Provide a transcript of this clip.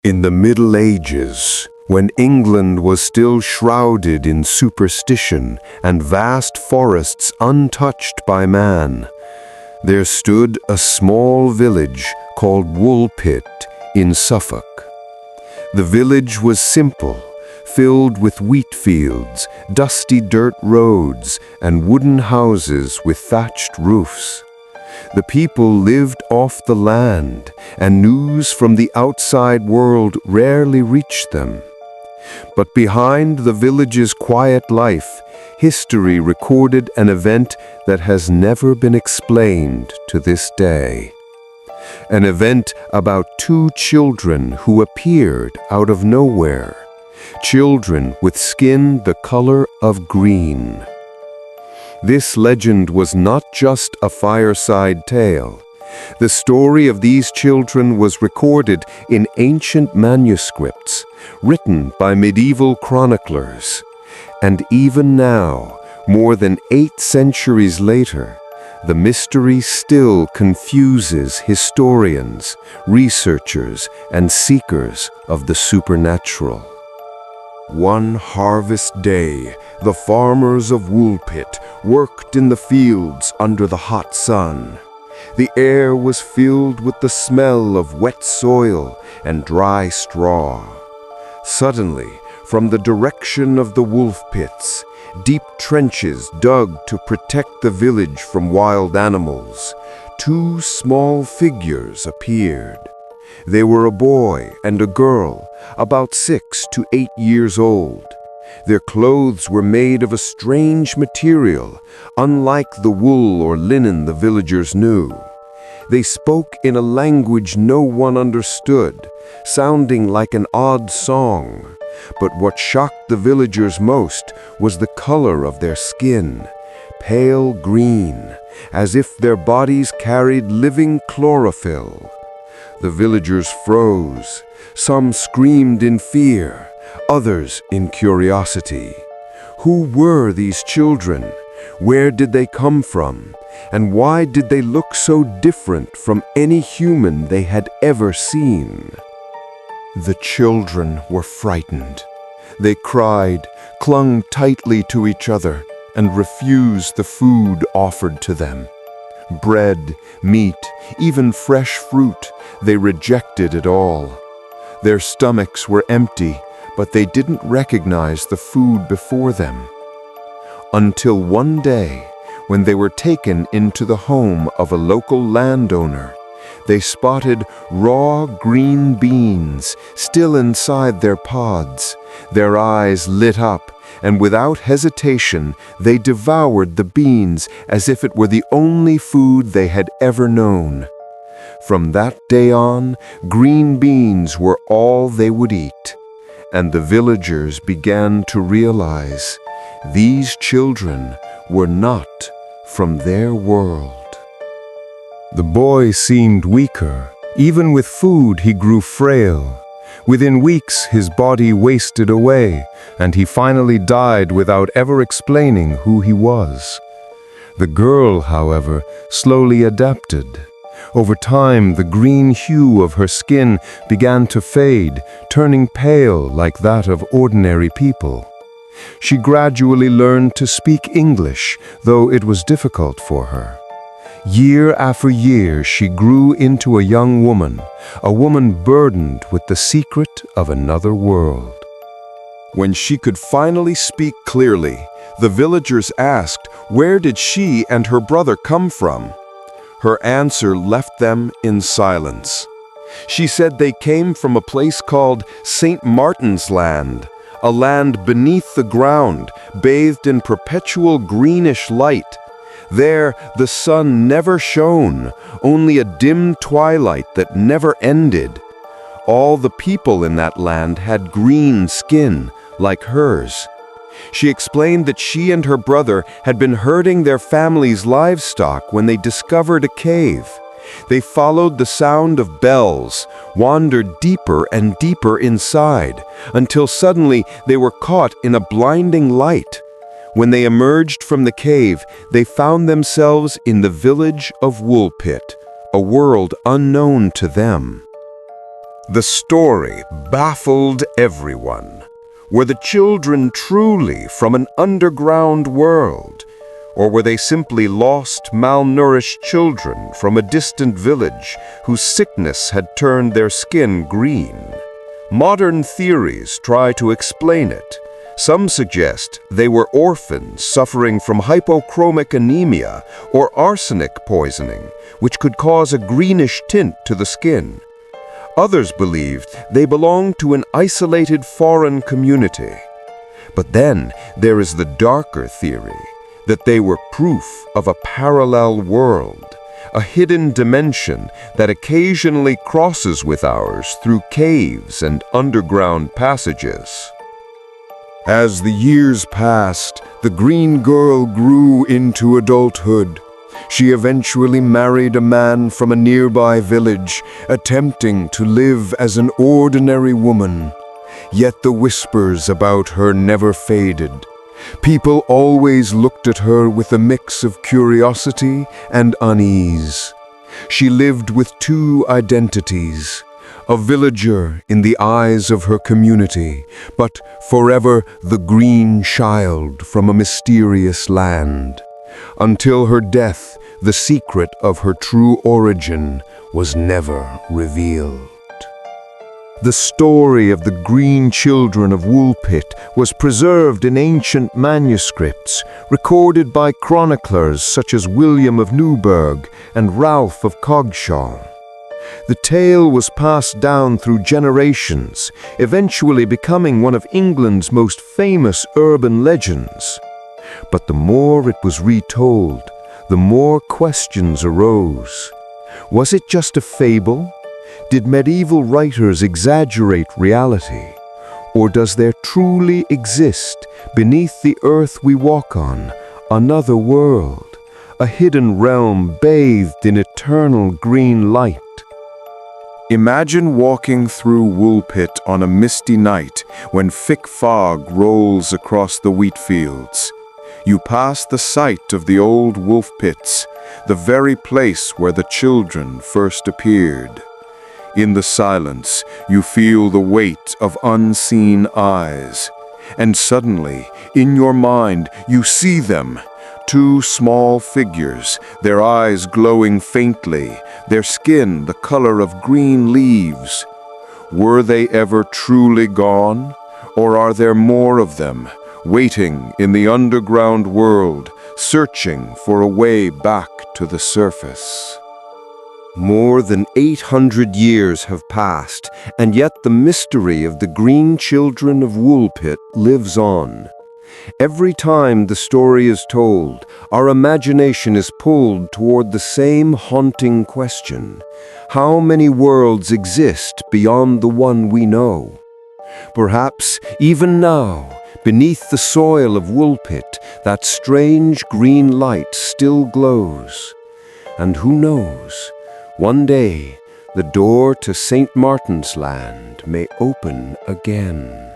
In the Middle Ages, when England was still shrouded in superstition and vast forests untouched by man, there stood a small village called Woolpit in Suffolk. The village was simple, filled with wheat fields, dusty dirt roads, and wooden houses with thatched roofs. The people lived off the land, and news from the outside world rarely reached them. But behind the village's quiet life, history recorded an event that has never been explained to this day. An event about two children who appeared out of nowhere, children with skin the color of green. This legend was not just a fireside tale. The story of these children was recorded in ancient manuscripts, written by medieval chroniclers. And even now, more than 8 centuries later, the mystery still confuses historians, researchers, and seekers of the supernatural. One harvest day, the farmers of Woolpit worked in the fields under the hot sun. The air was filled with the smell of wet soil and dry straw. Suddenly, from the direction of the wolf pits, deep trenches dug to protect the village from wild animals, 2 small figures appeared. They were a boy and a girl, about 6 to 8 years old. Their clothes were made of a strange material, unlike the wool or linen the villagers knew. They spoke in a language no one understood, sounding like an odd song. But what shocked the villagers most was the color of their skin, pale green, as if their bodies carried living chlorophyll. The villagers froze. Some screamed in fear, others in curiosity. Who were these children? Where did they come from? And why did they look so different from any human they had ever seen? The children were frightened. They cried, clung tightly to each other, and refused the food offered to them. Bread, meat, even fresh fruit, they rejected it all. Their stomachs were empty, but they didn't recognize the food before them. Until one day, when they were taken into the home of a local landowner, they spotted raw green beans still inside their pods. Their eyes lit up, and without hesitation, they devoured the beans as if it were the only food they had ever known. From that day on, green beans were all they would eat. And the villagers began to realize these children were not from their world. The boy seemed weaker. Even with food, he grew frail. Within weeks, his body wasted away, and he finally died without ever explaining who he was. The girl, however, slowly adapted. Over time, the green hue of her skin began to fade, turning pale like that of ordinary people. She gradually learned to speak English, though it was difficult for her. Year after year, she grew into a young woman, a woman burdened with the secret of another world. When she could finally speak clearly, the villagers asked, where did she and her brother come from? Her answer left them in silence. She said they came from a place called St. Martin's Land, a land beneath the ground, bathed in perpetual greenish light. There, the sun never shone, only a dim twilight that never ended. All the people in that land had green skin, like hers. She explained that she and her brother had been herding their family's livestock when they discovered a cave. They followed the sound of bells, wandered deeper and deeper inside, until suddenly they were caught in a blinding light. When they emerged from the cave, they found themselves in the village of Woolpit, a world unknown to them. The story baffled everyone. Were the children truly from an underground world? Or were they simply lost, malnourished children from a distant village whose sickness had turned their skin green? Modern theories try to explain it. Some suggest they were orphans suffering from hypochromic anemia or arsenic poisoning, which could cause a greenish tint to the skin. Others believed they belonged to an isolated foreign community. But then there is the darker theory that they were proof of a parallel world, a hidden dimension that occasionally crosses with ours through caves and underground passages. As the years passed, the green girl grew into adulthood. She eventually married a man from a nearby village, attempting to live as an ordinary woman. Yet the whispers about her never faded. People always looked at her with a mix of curiosity and unease. She lived with two identities, a villager in the eyes of her community, but forever the green child from a mysterious land. Until her death, the secret of her true origin was never revealed. The story of the green children of Woolpit was preserved in ancient manuscripts, recorded by chroniclers such as William of Newburgh and Ralph of Coggeshall. The tale was passed down through generations, eventually becoming one of England's most famous urban legends. But the more it was retold, the more questions arose. Was it just a fable? Did medieval writers exaggerate reality? Or does there truly exist, beneath the earth we walk on, another world, a hidden realm bathed in eternal green light? Imagine walking through Woolpit on a misty night when thick fog rolls across the wheat fields. You pass the site of the old wolf pits, the very place where the children first appeared. In the silence, you feel the weight of unseen eyes. And suddenly, in your mind, you see them. Two small figures, their eyes glowing faintly, their skin the color of green leaves. Were they ever truly gone? Or are there more of them, waiting in the underground world, searching for a way back to the surface? More than 800 years have passed, and yet the mystery of the green children of Woolpit lives on. Every time the story is told, our imagination is pulled toward the same haunting question: how many worlds exist beyond the one we know? Perhaps even now, beneath the soil of Woolpit, that strange green light still glows. And who knows? One day, the door to St. Martin's Land may open again.